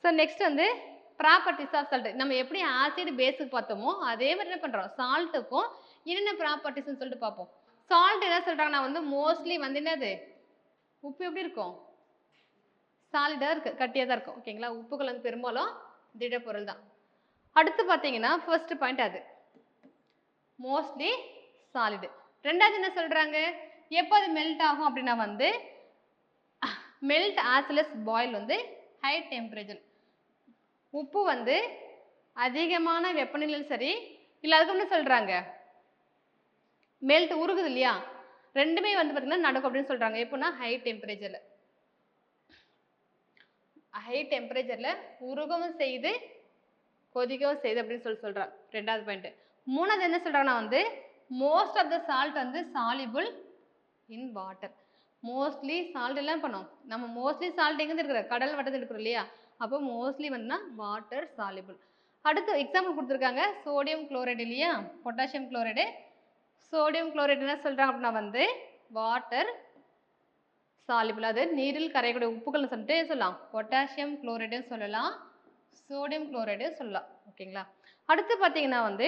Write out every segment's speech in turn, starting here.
So next வந்து properties of salt. நம்ம எப்படி ஆசிட் பேஸுக்கு பார்த்தோமோ அதே மாதிரி என்ன பண்ணுறோம் சால்ட்டுக்கும் என்னென்ன ப்ராப்பர்ட்டிஸ்ன்னு சொல்லிட்டு பார்ப்போம். சால்ட் என்ன சொல்கிறாங்கன்னா வந்து மோஸ்ட்லி வந்து என்னது உப்பு எப்படி இருக்கும் சாலிடாக இருக்குது கட்டியாக தான் இருக்கும் ஓகேங்களா. உப்புகள் வந்து பெரும்பாலும் திடப்பொருள் தான். அடுத்து பார்த்தீங்கன்னா ஃபர்ஸ்ட் பாயிண்ட் அது மோஸ்ட்லி சாலிடு. ரெண்டாவது என்ன சொல்கிறாங்க எப்போ அது மெல்ட் ஆகும் அப்படின்னா வந்து மெல்ட் ஆசிலஸ் பாயில் வந்து ஹை டெம்பரேச்சர். உப்பு வந்து அதிகமான வெப்பநிலையில் சரி இல்லை அதுக்கு என்ன சொல்கிறாங்க மெல்ட் உருகுது இல்லையா ரெண்டுமே வந்து பார்த்தீங்கன்னா நடக்கும் அப்படின்னு சொல்கிறாங்க. எப்போனா ஹை டெம்பரேச்சரில் உருகவும் செய்து கொதிக்கவும் செய்யுது அப்படின்னு சொல்கிறாங்க. ரெண்டாவது பாயிண்ட். மூணாவது என்ன சொல்கிறாங்கன்னா வந்து மோஸ்ட் ஆஃப் த சால்ட் வந்து soluble in water. Mostly salt எல்லாம் பண்ணோம் நம்ம மோஸ்ட்லி சால்ட் எங்கேருந்து இருக்கிற கடல் வட்டத்தில் இருக்கிறோம் இல்லையா அப்போ மோஸ்ட்லி வந்துன்னா வாட்டர் சாலிபிள். அடுத்து எக்ஸாம்பிள் கொடுத்துருக்காங்க சோடியம் குளோரைடு இல்லையா பொட்டாசியம் குளோரைடு. சோடியம் குளோரைடு என்ன சொல்கிறாங்க அப்படின்னா வந்து வாட்டர் சாலிபிள் அது நீரில் கரையக்கூடிய உப்புகள்னு சொல்லிட்டு சொல்லலாம். பொட்டாசியம் குளோரைடுன்னு சொல்லலாம் சோடியம் குளோரைடு சொல்லலாம் ஓகேங்களா. அடுத்து பார்த்தீங்கன்னா வந்து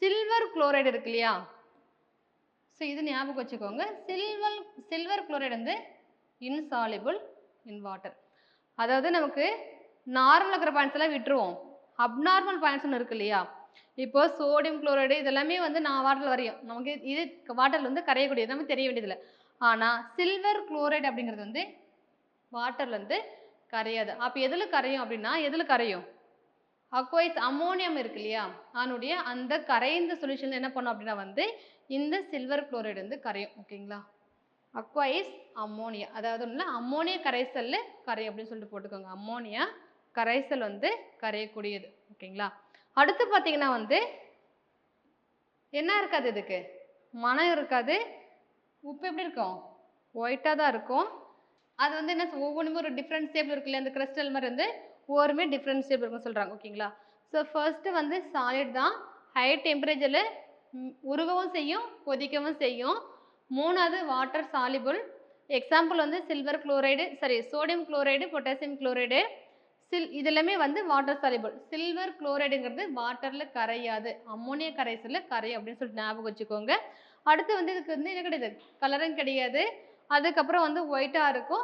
சில்வர் குளோரைடு இருக்கு இல்லையா ஸோ இது ஞாபகம் வச்சுக்கோங்க. சில்வர் குளோரைடு வந்து இன்சாலிபிள் இன் வாட்டர். அதாவது நமக்கு நார்மல் இருக்கிற பாயிண்ட்ஸ் எல்லாம் விட்டுருவோம் அப்நார்மல் பாயிண்ட்ஸ் ஒன்று இருக்கு இல்லையா. இப்போ சோடியம் குளோரைடு இதெல்லாமே வந்து நான் வாட்டரில் வரையும் நமக்கு இது வாட்டரில் வந்து கரையக்கூடியது நமக்கு தெரிய வேண்டியதில்லை. ஆனால் சில்வர் குளோரைடு அப்படிங்கிறது வந்து வாட்டரில் வந்து கரையாது. அப்போ எதில் கரையும் அப்படின்னா எதில் கரையும் அக்வைஸ் அம்மோனியம் இருக்கு இல்லையா அதனுடைய அந்த கரைந்த சொல்யூஷன் என்ன பண்ணும் அப்படின்னா வந்து இந்த சில்வர் குளோரைடு வந்து கரையும் ஓகேங்களா. அக்வைஸ் அம்மோனியா அதாவது அம்மோனியா கரைசல்ல கரையும் அப்படின்னு சொல்லிட்டு போட்டுக்கோங்க. அம்மோனியா கரைசல் வந்து கரையக்கூடியது ஓகேங்களா. அடுத்து பார்த்தீங்கன்னா வந்து என்ன இருக்காது இதுக்கு மனம் இருக்காது. உப்பு எப்படி இருக்கும் ஒயிட்டாக தான் இருக்கும். அது வந்து என்ன ஒவ்வொன்றுமே ஒரு டிஃப்ரெண்ட் ஷேப் இருக்கு இல்லையா அந்த கிறிஸ்டல் மாதிரி வந்து ஒவ்வொருமே டிஃப்ரெண்ட் ஷேப் இருக்குன்னு சொல்கிறாங்க ஓகேங்களா. ஸோ ஃபர்ஸ்ட்டு வந்து சாலிட் தான் ஹை டெம்பரேச்சரில் உருகவும் செய்யும் கொதிக்கவும் செய்யும். மூணாவது வாட்டர் சாலிபிள். எக்ஸாம்பிள் வந்து silver chloride sodium chloride potassium chloride இதெல்லாமே வந்து வாட்டர் சாலிபிள். சில்வர் குளோரைடுங்கிறது வாட்டரில் கரையாது அம்மோனியா கரைசலில் கரையும் அப்படின்னு சொல்லிட்டு ஞாபகம் வச்சுக்கோங்க. அடுத்து வந்து இதுக்கு வந்து என்ன கிடையாது கலரும் கிடையாது. அதுக்கப்புறம் வந்து ஒயிட்டாக இருக்கும்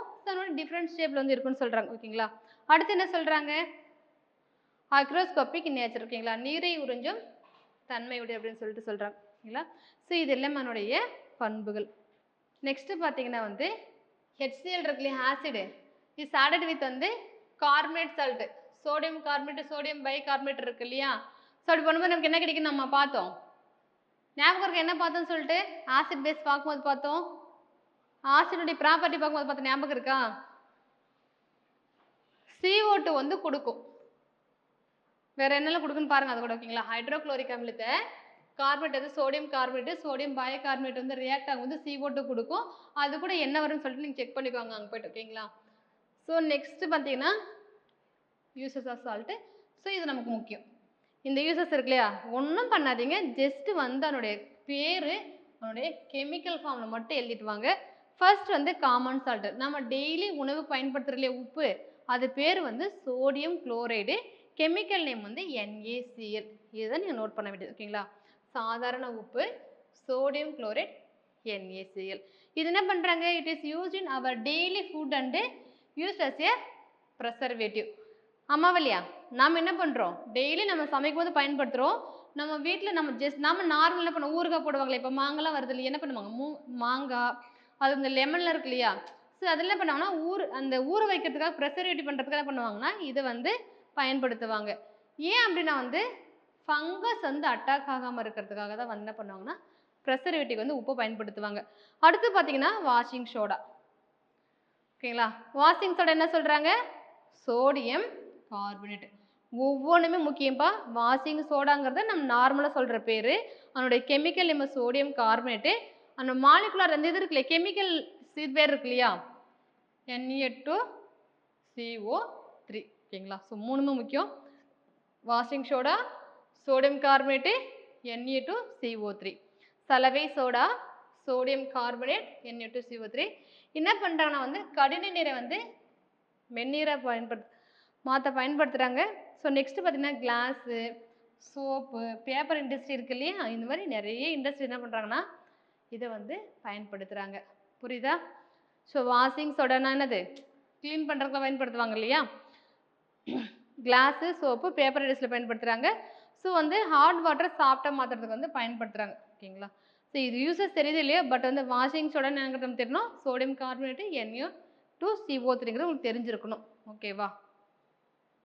டிஃப்ரெண்ட் ஷேப்பில் வந்து இருக்குன்னு சொல்கிறாங்க ஓகேங்களா. அடுத்து என்ன சொல்கிறாங்க ஹைக்ரோஸ்கோபிக் நேச்சர் ஓகேங்களா நீரை உறிஞ்சும் தன்மையுடைய அப்படின்னு சொல்லிட்டு சொல்கிறாங்க ஓகேங்களா. ஸோ இது எல்லாம் என்னுடைய பண்புகள். நெக்ஸ்ட்டு பார்த்தீங்கன்னா வந்து HCl இருக்கு இல்லையா ஆசிடு இஸ் ஆடட் வித் வந்து carbonate salt sodium carbonate sodium bicarbonate இருக்கு இல்லையா. ஸோ அப்படி பண்ணும்போது நமக்கு என்ன கிடைக்கும் நம்ம பார்த்தோம் ஞாபகம் இருக்க என்ன பார்த்தோம்னு சொல்லிட்டு ஆசிட் பேஸ் பார்க்கும்போது பார்த்தோம் ஆசிடுடைய ப்ராப்பர்ட்டி பார்க்கும்போது பார்த்தோம் ஞாபகம் இருக்கா CO2 வந்து கொடுக்கும். வேற என்னெல்லாம் கொடுக்குன்னு பாருங்க அது கூட ஓகேங்களா. ஹைட்ரோக்ளோரிக் அமிலத்தை கார்பனேட் வந்து sodium carbonate sodium bicarbonate வந்து ரியாக்ட் ஆகும் வந்து CO2 கொடுக்கும். அது கூட என்ன வரும்னு சொல்லிட்டு நீங்கள் செக் பண்ணிக்கோங்க அங்கே போய்ட்டு ஓகேங்களா. ஸோ நெக்ஸ்ட் பார்த்தீங்கன்னா யூசஸ் ஆஃப் சால்ட்டு. ஸோ இது நமக்கு முக்கியம். இந்த யூசஸ் இருக்கு இல்லையா ஒன்றும் பண்ணாதீங்க ஜஸ்ட் வந்து அதனுடைய பேர் அதனுடைய கெமிக்கல் ஃபார்மில் மட்டும் எழுதிட்டு வாங்க. ஃபர்ஸ்ட் வந்து காமன் சால்ட்டு நம்ம டெய்லி உணவு பயன்படுத்துகிற இல்லையா உப்பு அது பேர் வந்து சோடியம் குளோரைடு கெமிக்கல் நேம் வந்து NaCl. இதுதான் நீங்கள் நோட் பண்ண வேண்டியது ஓகேங்களா. சாதாரண உப்பு சோடியம் குளோரைட் NaCl. இது என்ன பண்ணுறாங்க it is used in our daily food and used as a preservative. ஆமாவா இல்லையா நாம் என்ன பண்ணுறோம் டெய்லி நம்ம சமைக்கும் போது பயன்படுத்துகிறோம். நம்ம வீட்டில் நம்ம நார்மல் என்ன பண்ணுவோம் ஊறுகாய் போடுவாங்களே இப்போ மாங்காய்லாம் வருது இல்லையா என்ன பண்ணுவாங்க மாங்காய் அது இந்த லெமனில் இருக்கு இல்லையா ஸோ அதெல்லாம் பண்ணுவாங்கன்னா அந்த ஊற வைக்கிறதுக்காக ப்ரெசர்வேட்டிவ் பண்ணுறதுக்காக என்ன பண்ணுவாங்கன்னா இதை வந்து பயன்படுத்துவாங்க. ஏன் அப்படின்னா வந்து ஃபங்கஸ் வந்து அட்டாக் ஆகாமல் இருக்கிறதுக்காக தான் வந்து என்ன பண்ணுவாங்கன்னா ப்ரெசர்வேட்டிவ் வந்து உப்பு பயன்படுத்துவாங்க. அடுத்து பார்த்தீங்கன்னா வாஷிங் சோடா ஓகேங்களா. வாஷிங் சோடா என்ன சொல்கிறாங்க சோடியம் கார்பனேட். ஒவ்வொன்றுமே முக்கியம்பா வாஷிங் சோடாங்கிறது நம்ம நார்மலாக சொல்கிற பேர் அதனுடைய கெமிக்கல் நம்ம சோடியம் கார்பனேட்டு அந்த மாலிகுலர் அந்த இது இருக்குல்லையா கெமிக்கல் இது பேர் இருக்கு இல்லையா Na2CO3 ஓகேங்களா. ஸோ மூணுமே முக்கியம் washing soda sodium carbonate Na2CO3 சலவை சோடா சோடியம் கார்பனேட் Na2CO3 என்ன பண்ணுறாங்கன்னா வந்து கடின நீரை வந்து மென்னீரை மாற்ற பயன்படுத்துகிறாங்க. ஸோ நெக்ஸ்ட்டு பார்த்தீங்கன்னா கிளாஸு, சோப்பு, பேப்பர் இண்டஸ்ட்ரி இருக்கு இல்லையா, இந்த மாதிரி நிறைய இண்டஸ்ட்ரி என்ன பண்ணுறாங்கன்னா இதை வந்து பயன்படுத்துகிறாங்க. புரியுதா? ஸோ வாஷிங் சோடானா என்னது, க்ளீன் பண்ணுறதுக்கு பயன்படுத்துவாங்க இல்லையா, கிளாஸு, சோப்பு, பேப்பர் இண்டஸ்ட்ரியில் பயன்படுத்துகிறாங்க. ஸோ வந்து ஹாட் வாட்டர் சாஃப்டாக மாற்றுறதுக்கு வந்து பயன்படுத்துகிறாங்க. ஓகேங்களா? ஸோ இது யூசஸ் தெரியுது இல்லையா, பட் வந்து வாஷிங் சோடான்னு எனக்கு தெரியணும், சோடியம் கார்பனேட்டு NO2CO3ங்கிறது உங்களுக்கு தெரிஞ்சிருக்கணும். ஓகேவா?